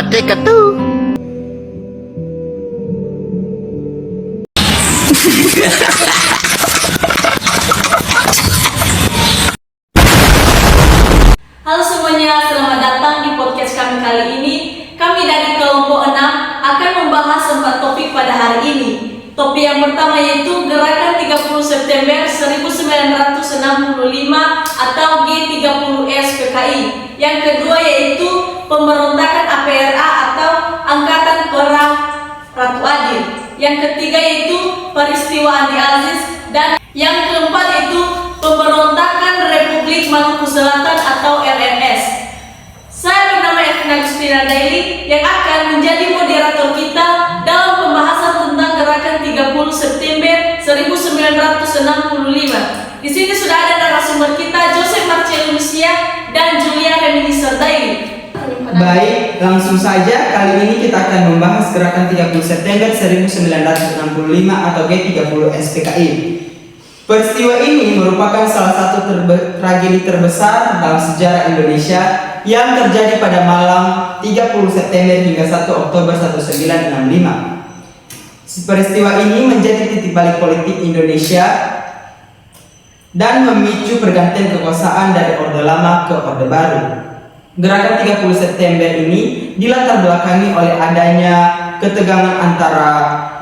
kuat tekad tuh. Halo semuanya, selamat datang di podcast kami kali ini. Kami dari kelompok 6 akan membahas 4 topik pada hari ini. Topik yang pertama yaitu Gerakan 30 September 1965 atau G30S PKI. Yang kedua yaitu Pemberontakan APRA atau Angkatan Perang Ratu Adil. Yang ketiga yaitu Peristiwa Andi Aziz. Dan yang keempat yaitu Pemberontakan Republik Maluku Selatan atau RMS. Saya bernama Evina Agustina Daily yang akan menjadi moderator kita dalam pembahasan tentang Gerakan 30 September 1965. Di sini sudah ada narasumber kita, Joseph Marcelo Lucia dan Julia Reminiscer Daily. Baik, langsung saja kali ini kita akan membahas Gerakan 30 September 1965 atau G30S PKI. Peristiwa ini merupakan salah satu tragedi terbesar dalam sejarah Indonesia yang terjadi pada malam 30 September hingga 1 Oktober 1965. Peristiwa ini menjadi titik balik politik Indonesia dan memicu pergantian kekuasaan dari Orde Lama ke Orde Baru. Gerakan 30 September ini dilatar belakangi oleh adanya ketegangan antara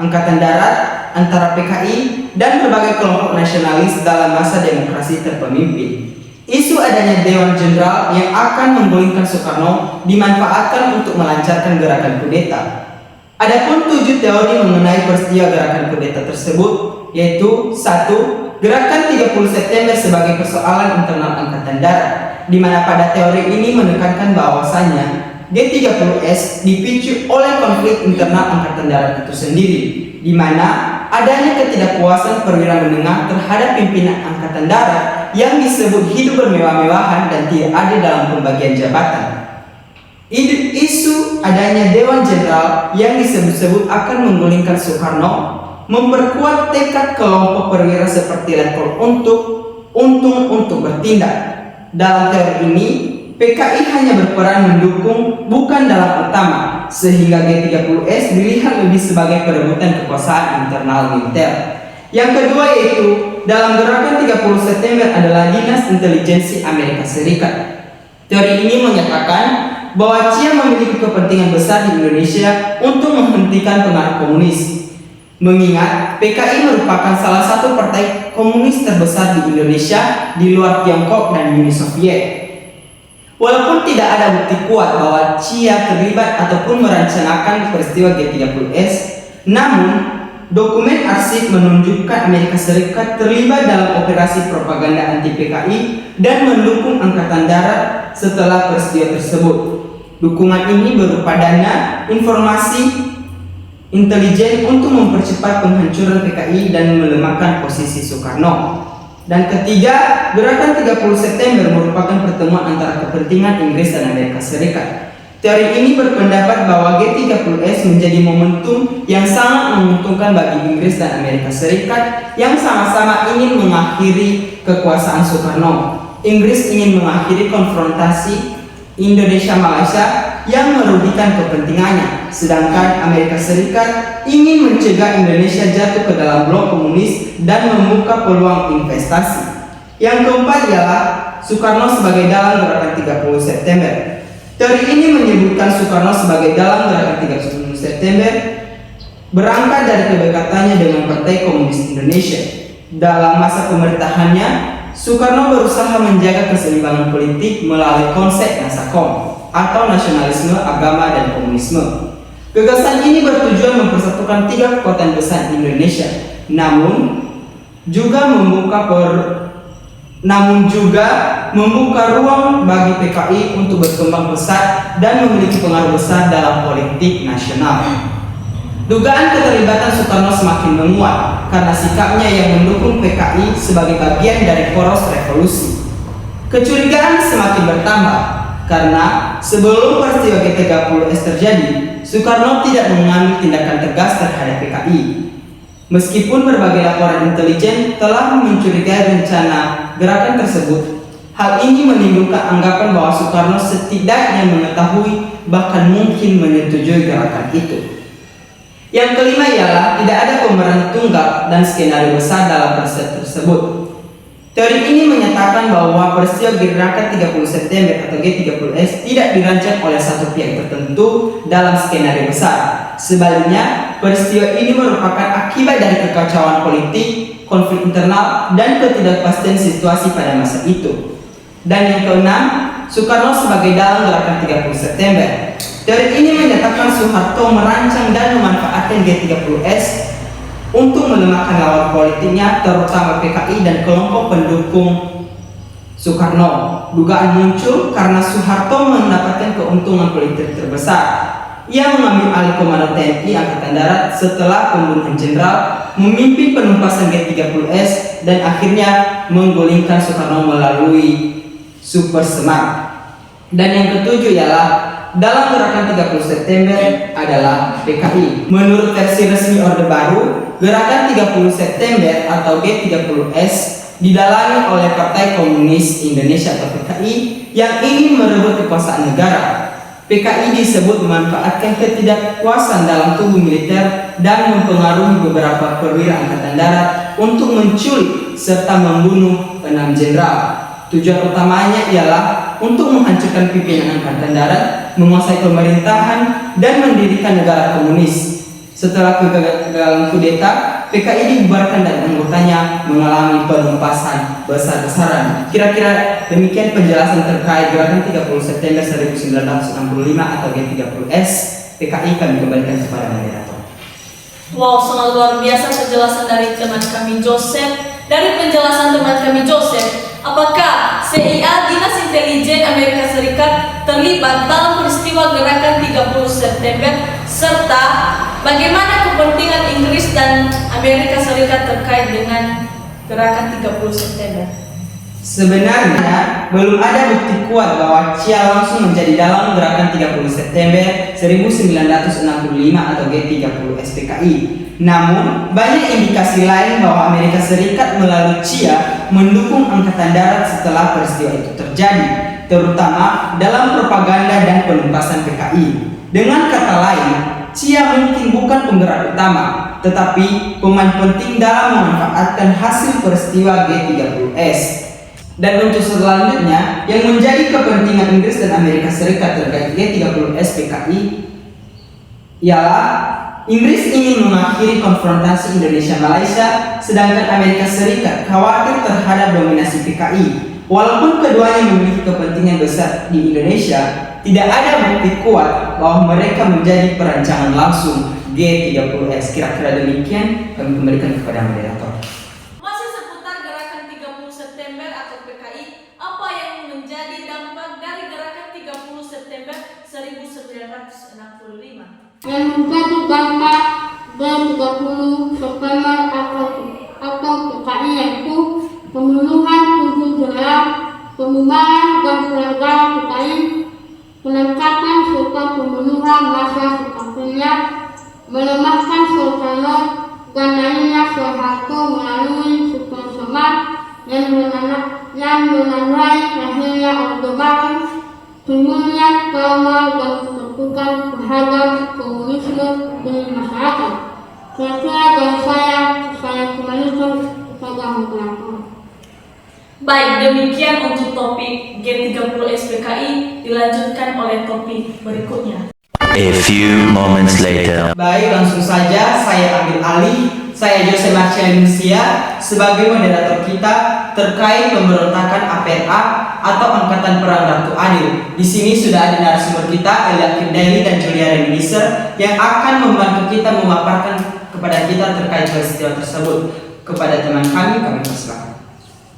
Angkatan Darat, antara PKI, dan berbagai kelompok nasionalis dalam masa demokrasi terpemimpin. Isu adanya Dewan Jenderal yang akan menggulingkan Soekarno dimanfaatkan untuk melancarkan gerakan kudeta. Adapun 7 teori mengenai peristiwa gerakan kudeta tersebut yaitu 1. Gerakan 30 September sebagai persoalan internal Angkatan Darat, di mana pada teori ini menekankan bahwasannya G30S dipicu oleh konflik internal Angkatan Darat itu sendiri, di mana adanya ketidakpuasan perwira menengah terhadap pimpinan Angkatan Darat yang disebut hidup bermewah-mewahan dan tidak adil dalam pembagian jabatan. Isu adanya Dewan Jenderal yang disebut-sebut akan menggulingkan Soekarno memperkuat tekad kelompok perwira seperti Letkol untuk bertindak. Dalam teori ini, PKI hanya berperan mendukung, bukan dalam utama, sehingga G30S dilihat lebih sebagai perebutan kekuasaan internal militer. Yang kedua yaitu, dalam Gerakan 30 September adalah Dinas Intelijensi Amerika Serikat. Teori ini menyatakan bahwa CIA memiliki kepentingan besar di Indonesia untuk menghentikan pengaruh komunis. Mengingat PKI merupakan salah satu partai komunis terbesar di Indonesia di luar Tiongkok dan Uni Soviet. Walaupun tidak ada bukti kuat bahwa CIA terlibat ataupun merencanakan peristiwa G30S, namun dokumen arsip menunjukkan Amerika Serikat terlibat dalam operasi propaganda anti PKI dan mendukung Angkatan Darat setelah peristiwa tersebut. Dukungan ini berupa dana, informasi, intelijen untuk mempercepat penghancuran PKI dan melemahkan posisi Soekarno. Dan ketiga, Gerakan 30 September merupakan pertemuan antara kepentingan Inggris dan Amerika Serikat. Teori ini berpendapat bahwa G30S menjadi momentum yang sangat menguntungkan bagi Inggris dan Amerika Serikat yang sama-sama ingin mengakhiri kekuasaan Soekarno. Inggris ingin mengakhiri konfrontasi Indonesia-Malaysia yang merugikan kepentingannya, sedangkan Amerika Serikat ingin mencegah Indonesia jatuh ke dalam blok komunis dan membuka peluang investasi. Yang keempat ialah Soekarno sebagai dalang Gerakan 30 September. Teori ini menyebutkan Soekarno sebagai dalang Gerakan 30 September berangkat dari kedekatannya dengan Partai Komunis Indonesia. Dalam masa pemerintahannya, Soekarno berusaha menjaga keseimbangan politik melalui konsep Nasakom atau nasionalisme, agama, dan komunisme. Gagasan ini bertujuan mempersatukan 3 kekuatan besar Indonesia, namun juga membuka ruang bagi PKI untuk berkembang besar dan memiliki pengaruh besar dalam politik nasional. Dugaan keterlibatan Soekarno semakin menguat karena sikapnya yang mendukung PKI sebagai bagian dari poros revolusi. Kecurigaan semakin bertambah karena sebelum peristiwa G30S terjadi, Soekarno tidak mengambil tindakan tegas terhadap PKI. Meskipun berbagai laporan intelijen telah mencurigai rencana gerakan tersebut, hal ini menimbulkan anggapan bahwa Soekarno setidaknya mengetahui bahkan mungkin menyetujui gerakan itu. Yang kelima ialah tidak ada pemeran tunggal dan skenario besar dalam peristiwa tersebut. Teori ini menyatakan bahwa peristiwa gerakan 30 September atau G30S tidak dirancang oleh satu pihak tertentu dalam skenario besar. Sebaliknya, peristiwa ini merupakan akibat dari kekacauan politik, konflik internal, dan ketidakpastian situasi pada masa itu. Dan yang keenam, Soekarno sebagai dalang gerakan 30 September. Teori ini menyatakan Soeharto merancang dan memanfaatkan G30S untuk melemahkan lawan politiknya, terutama PKI dan kelompok pendukung Soekarno. Dugaan muncul karena Soeharto mendapatkan keuntungan politik terbesar. Ia mengambil alih komando TNI Angkatan Darat setelah pembunuhan jenderal, memimpin penumpasan G30S, dan akhirnya menggulingkan Soekarno melalui Super Semar. Dan yang ketujuh ialah dalam gerakan 30 September adalah PKI. Menurut versi resmi Orde Baru, gerakan 30 September atau G30S didalangi oleh Partai Komunis Indonesia atau PKI yang ingin merebut kekuasaan negara. PKI disebut memanfaatkan ketidakpuasan dalam tubuh militer dan mempengaruhi beberapa perwira Angkatan Darat untuk menculik serta membunuh 6 jenderal. Tujuan utamanya ialah untuk menghancurkan pimpinan Angkatan Darat, menguasai pemerintahan, dan mendirikan negara komunis. Setelah kegagalan kudeta, PKI dibubarkan dan anggotanya mengalami penumpasan besar-besaran. Kira-kira demikian penjelasan terkait gerakan 30 September 1965 atau G30S. PKI kami kembalikan kepada moderator. Wow, sangat luar biasa penjelasan dari teman kami Joseph. Dari penjelasan teman kami Joseph, apakah CIA Dinas Intelijen Amerika Serikat terlibat dalam peristiwa gerakan 30 September serta bagaimana kepentingan Inggris dan Amerika Serikat terkait dengan gerakan 30 September? Sebenarnya belum ada bukti kuat bahwa CIA langsung menjadi dalang gerakan 30 September 1965 atau G30S PKI. Namun, banyak indikasi lain bahwa Amerika Serikat melalui CIA mendukung Angkatan Darat setelah peristiwa itu terjadi, terutama dalam propaganda dan penumpasan PKI. Dengan kata lain, CIA mungkin bukan penggerak utama, tetapi pemain penting dalam memanfaatkan hasil peristiwa G30S. Dan untuk selanjutnya, yang menjadi kepentingan Inggris dan Amerika Serikat terkait G30S PKI ialah Inggris ingin mengakhiri konfrontasi Indonesia-Malaysia, sedangkan Amerika Serikat khawatir terhadap dominasi PKI. Walaupun keduanya memiliki kepentingan besar di Indonesia, tidak ada bukti kuat bahwa mereka menjadi perancangan langsung G30S. Kira-kira demikian, kami kembalikan kepada moderator. Masih seputar gerakan 30 September atau PKI, apa yang menjadi dampak dari gerakan 30 September 1965? Yang menjadi dampak G30 September atau PKI yaitu pembunuhan 7 jenderal, pembubaran dan pelegaran PKI, penangkapan serta pembunuhan massa sepertinya, melemahkan Soekarno, dan lainnya Soeharto melalui Super Semar yang menandai lahirnya Orde Baru, timbulnya trauma dan keterpukan terhadap komunisme di masyarakat. Kira-kira dari saya kembalikan kepada moderator. Baik, demikian untuk topik G30S PKI. Dilanjutkan oleh topik berikutnya. A few moments later. Baik, langsung saja saya ambil alih. Saya Jose Marcianusia sebagai moderator kita terkait pemberontakan APRA atau Angkatan Perang Ratu Adil. Di sini sudah ada narasumber kita, Elia Firdaili dan Julia Reminiscer, yang akan membantu kita memaparkan kepada kita terkait peristiwa tersebut. Kepada teman kami persilakan.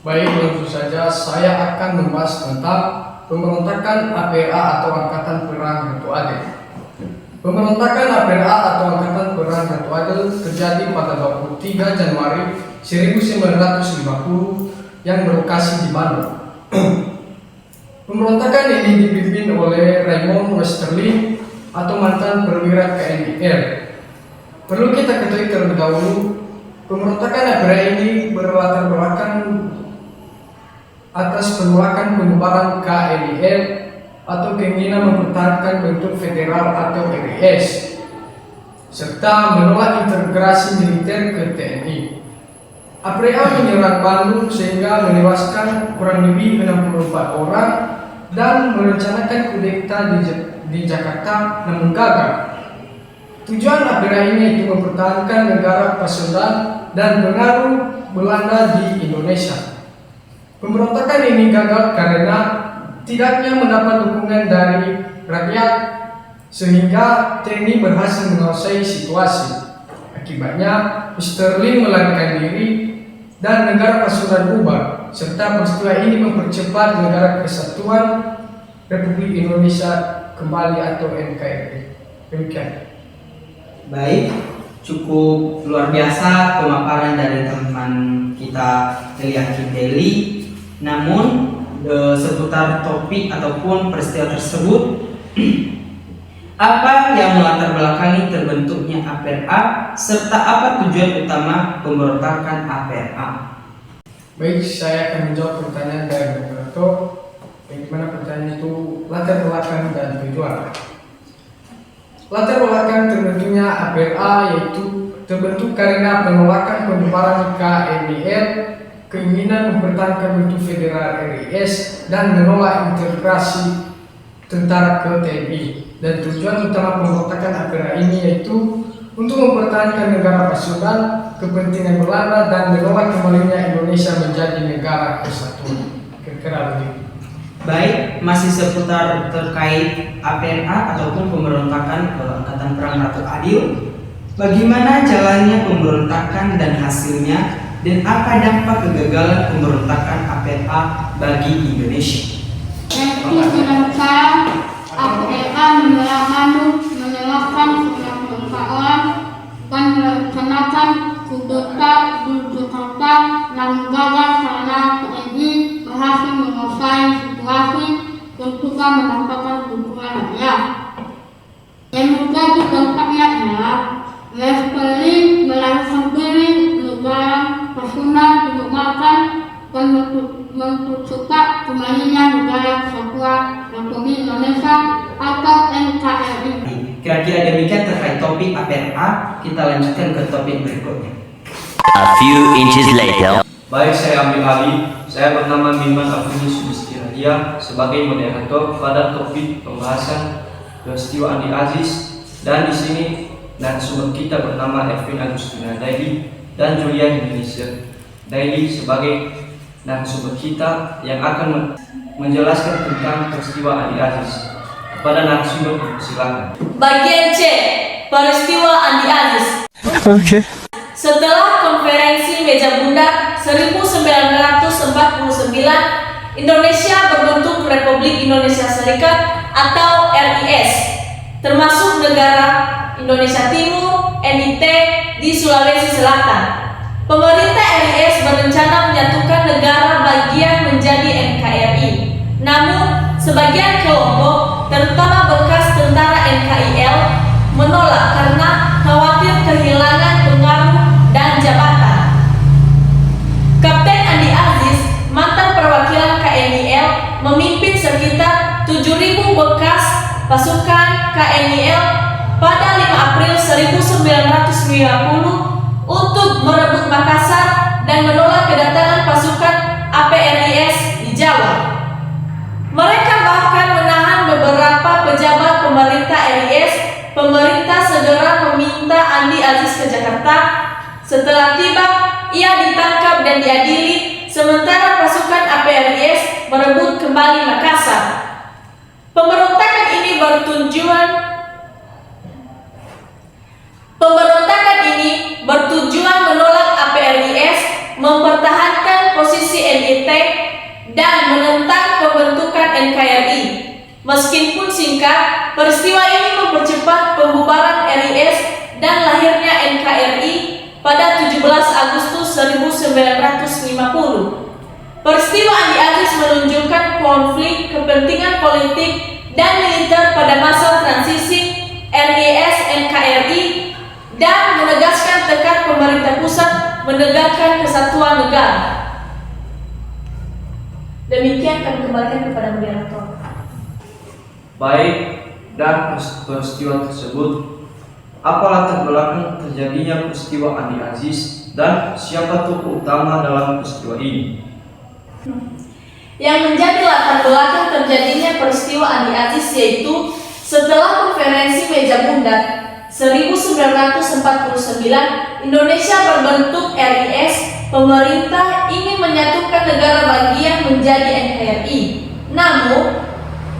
Baik, langsung saja saya akan membahas tentang pemberontakan APRA atau Angkatan Perang Ratu Adil. Pemberontakan APRA atau Angkatan Perang Ratu Adil terjadi pada 23 Januari 1950 yang berlokasi di Bandung. Pemberontakan ini dipimpin oleh Raymond Westerly atau mantan perwira KNIR. Perlu kita ketahui terlebih dahulu, pemberontakan APRA ini berlatar belakang atas penolakan pembubaran KNIR atau keinginan mempertahankan bentuk federal atau RIS, serta menolak integrasi militer ke TNI. APRA menyerang Bandung sehingga menewaskan kurang lebih 64 orang dan merencanakan kudeta di Jakarta namun gagal. Tujuan APRA ini itu mempertahankan negara Pasundan dan pengaruh Belanda di Indonesia. Pemberontakan ini gagal karena tidaknya mendapat dukungan dari rakyat sehingga TNI berhasil menguasai situasi. Akibatnya, Sterling melarikan diri dan negara Pasundan bubar, serta peristiwa ini mempercepat Negara Kesatuan Republik Indonesia kembali atau NKRI. Demikian. Baik, cukup luar biasa pemaparan dari teman kita Eliakim Deli. Namun seputar topik ataupun peristiwa tersebut, apa yang melatar belakangi terbentuknya APRA serta apa tujuan utama pemberontakan APRA? Baik, saya akan menjawab pertanyaan dari moderator. Bagaimana pertanyaan itu latar belakang dan tujuan? Latar belakang terbentuknya APRA yaitu terbentuk karena penolakan pembubaran KNIL, keinginan mempertahankan bentuk federal RIS, dan menolak integrasi tentara ke TNI. Dan tujuan utama pemberontakan APRA ini yaitu untuk mempertahankan negara Pasundan, kepentingan Belanda, dan menolak kembalinya Indonesia menjadi negara kesatuan. Kira-kira begitu. Baik, masih seputar terkait APRA ataupun pemberontakan Angkatan Perang Ratu Adil. Bagaimana jalannya pemberontakan dan hasilnya, dan apa dampak kegagalan pemberontakan APRA bagi Indonesia? APRA menyerang Bandung, menewaskan 94 orang, dan merencanakan kudeta di Jakarta, namun gagal karena TNI berhasil menguasai situasi dan juga mendapatkan dukungan rakyat. Yang menjadi dampaknya adalah Sterling melarikan diri, negara Pasundan dibubarkan, dan mempercepat kembalinya Negara Kesatuan Republik Indonesia atau NKRI. Kira-kira demikian terkait topik APRA. Kita lanjutkan ke topik berikutnya. A few inches later. Baik, saya ambil alih. Saya bernama Miman Afini Sulisti Radia sebagai moderator pada topik pembahasan peristiwa Andi Aziz, dan di sini narasumber kita bernama Ervin Agustina Daily dan Julian Indonesia Daily sebagai narasumber kita yang akan menjelaskan tentang peristiwa Andi Aziz. Kepada narasumber, silakan. Bagian C, peristiwa Andi Aziz. Setelah konferensi meja bunder 1949, Indonesia berbentuk Republik Indonesia Serikat atau RIS, termasuk negara Indonesia Timur (NIT) di Sulawesi Selatan. Pemerintah RIS berencana menyatukan negara bagian menjadi NKRI. Namun, sebagian kelompok, terutama bekas tentara NKIL, menolak karena khawatir kehilangan pengaruh dan jabatan. Kapten Andi Aziz, mantan perwakilan KNIL, memimpin sekitar 7.000 bekas pasukan KNIL pada 5 April 1990 untuk merebut Makassar dan menolak kedatangan pasukan APRIS di Jawa. Mereka bahkan menahan beberapa pejabat pemerintah RIS. Pemerintah segera meminta Andi Aziz ke Jakarta. Setelah tiba, ia ditangkap dan diadili, sementara pasukan APRIS merebut kembali Makassar. Pemberontakan ini bertujuan menolak APRIS, mempertahankan posisi NIT, dan menentang pembentukan NKRI. Meskipun singkat, peristiwa ini mempercepat pembubaran RIS dan lahirnya NKRI pada 17 Agustus 1950. Peristiwa Andi Aziz menunjukkan konflik kepentingan politik dan militer pada masa transisi RIS-NKRI dan menegaskan tekad pemerintah pusat menegakkan kesatuan negara. Demikian kami kembalikan kepada moderator. Baik, dan peristiwa tersebut, apa latar belakang terjadinya peristiwa Andi Aziz dan siapa tokoh utama dalam peristiwa ini? Yang menjadi latar belakang terjadinya peristiwa Andi Aziz yaitu setelah konferensi meja bulat 1949, Indonesia berbentuk RIS, pemerintah ingin menyatukan negara bagian menjadi NKRI. Namun,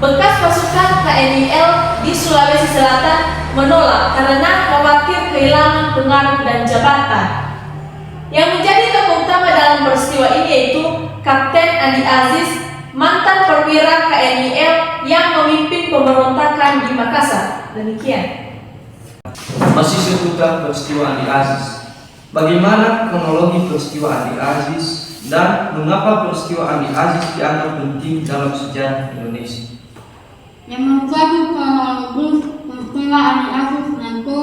bekas pasukan KNIL di Sulawesi Selatan menolak karena khawatir kehilangan pengaruh dan jabatan. Yang menjadi tokoh utama dalam peristiwa ini yaitu Kapten Andi Aziz, mantan perwira KNIL yang memimpin pemberontakan di Makassar. Demikian. Masih seputar peristiwa Andi Aziz. Bagaimana kronologi peristiwa Andi Aziz dan mengapa peristiwa Andi Aziz dianggap penting dalam sejarah Indonesia? Yang menjadi kronologi peristiwa Andi Aziz yaitu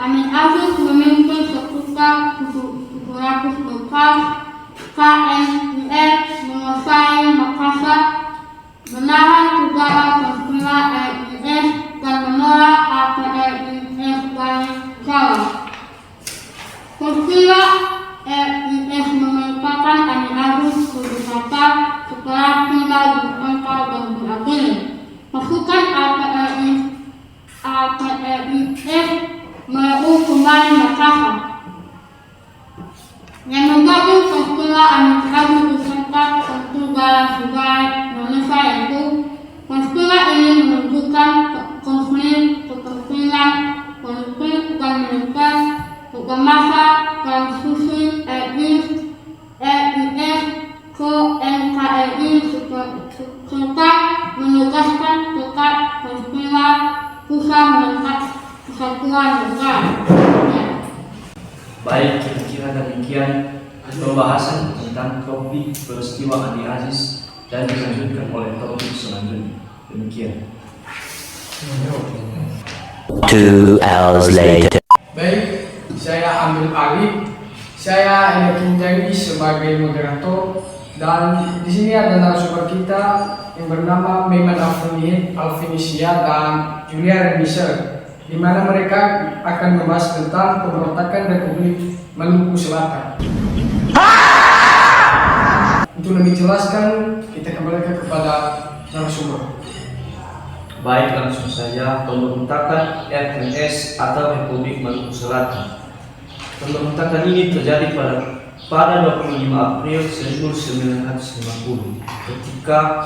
Andi Aziz memimpin sekitar 700 bekas KNIL menguasai Makassar, menahan segala peristiwa RIS dan menolak APRIS dari Jawa. Peristiwa RIS memerintahkan Andi Aziz ke Jakarta setelah tinggal di Angka dan diadili. Pasukan APRIS merebut kembali Makassar. Yang menjadi peristiwa Andi Aziz disertai tentu dalam sejarah Indonesia yaitu peristiwa ini menunjukkan konflik kepentingan politik dan militer pada masa transisi RIS ke NKRI serta menegaskan tekad peristiwa susah menangkap kesatuan negara. Baik, kira-kira demikian pembahasan tentang topik peristiwa Andi Aziz dan dilanjutkan oleh topik selanjutnya. Demikian. 2 hours later. Baik, saya ambil alih. Saya Enokin Janggi sebagai moderator dan di sini ada narasumber kita yang bernama Maiman Alfinisia dan Julia Remisser, di mana mereka akan membahas tentang pemberontakan Republik Maluku Selatan. Untuk lebih jelaskan, kita kembalikan kepada narasumber. Baik, langsung saja pemberontakan RMS atau Republik Maluku Selatan. Pemberontakan ini terjadi pada 25 April 1950 ketika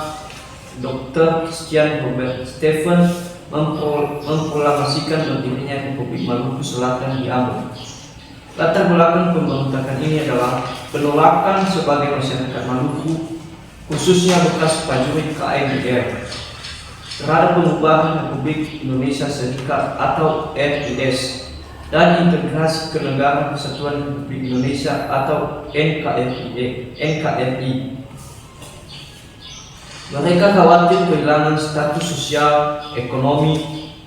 Dr. Christian Robert Stephen memproklamasikan berdirinya Republik Maluku Selatan di Ambon. Latar belakang pemberontakan ini adalah penolakan sebagai masyarakat Maluku, khususnya bekas prajurit KNIL, terhadap pengubahan Republik Indonesia Serikat atau RIS dan integrasi kenegaraan Kesatuan Republik Indonesia atau NKRI. Mereka khawatir kehilangan status sosial, ekonomi,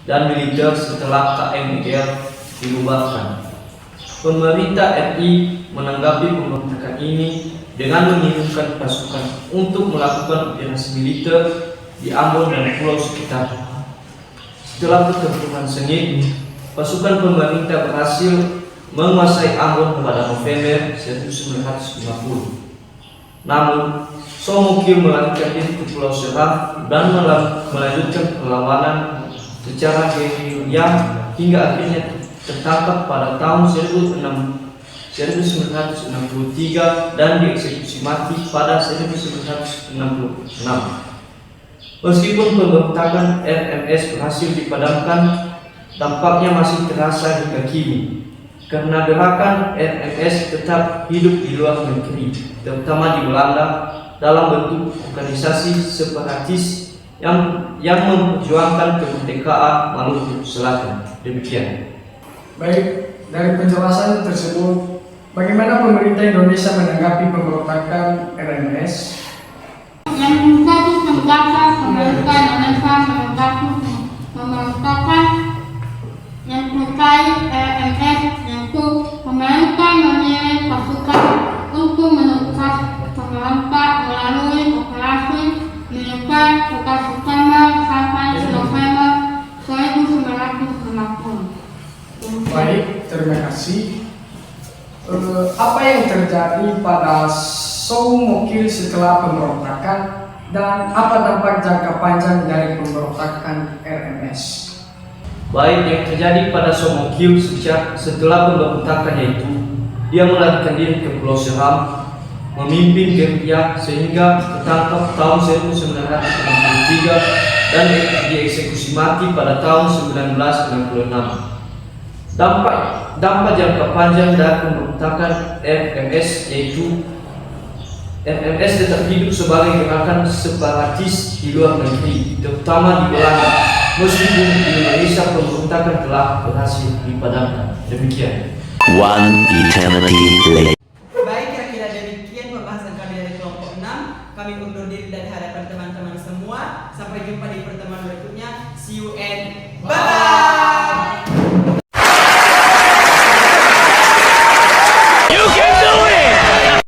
dan militer setelah KNIL dibubarkan. Pemerintah RI menanggapi pemberontakan ini dengan mengirimkan pasukan untuk melakukan operasi militer di Ambon dan pulau sekitar. Setelah pertempuran sengit, pasukan pemerintah berhasil menguasai Ambon pada November 1950. Namun, Somokil melarikan diri ke Pulau Serah dan melanjutkan perlawanan secara gerilya hingga akhirnya tertangkap pada tahun 1963 dan dieksekusi mati pada 1966. Meskipun pemberontakan RMS berhasil dipadamkan, dampaknya masih terasa hingga kini karena gerakan RMS tetap hidup di luar negeri, terutama di Belanda dalam bentuk organisasi separatis yang memperjuangkan kemerdekaan Maluku Selatan. Demikian. Baik, dari penjelasan tersebut, bagaimana pemerintah Indonesia menanggapi pemberontakan RMS? Yang menjadi terdasar pemerintah Indonesia menanggapi pemberontakan yang terkait RMS yaitu pemerintah memilih pasukan untuk menuntas pemberontak melalui operasi militer pada September sampai November Soumokil setelah pemberontakan dan apa dampak jangka panjang dari pemberontakan RMS. Baik yang terjadi pada Soumokil setelah pemberontakan yaitu dia melarikan diri ke Pulau Seram, memimpin gerilya sehingga tertangkap tahun 1963 dan dieksekusi mati pada tahun 1966. Dampak jangka panjang dari pemberontakan RMS yaitu RMS tetap hidup sebagai gerakan separatis di luar negeri, terutama di Belanda, meskipun di Indonesia pemberontakan telah berhasil dipadamkan. Demikian. One eternity later. Baik, kira-kira demikian pembahasan kami dari kelompok 6. Kami undur diri dari hadapan teman-teman semua. Sampai jumpa di pertemuan berikutnya. See you and bye.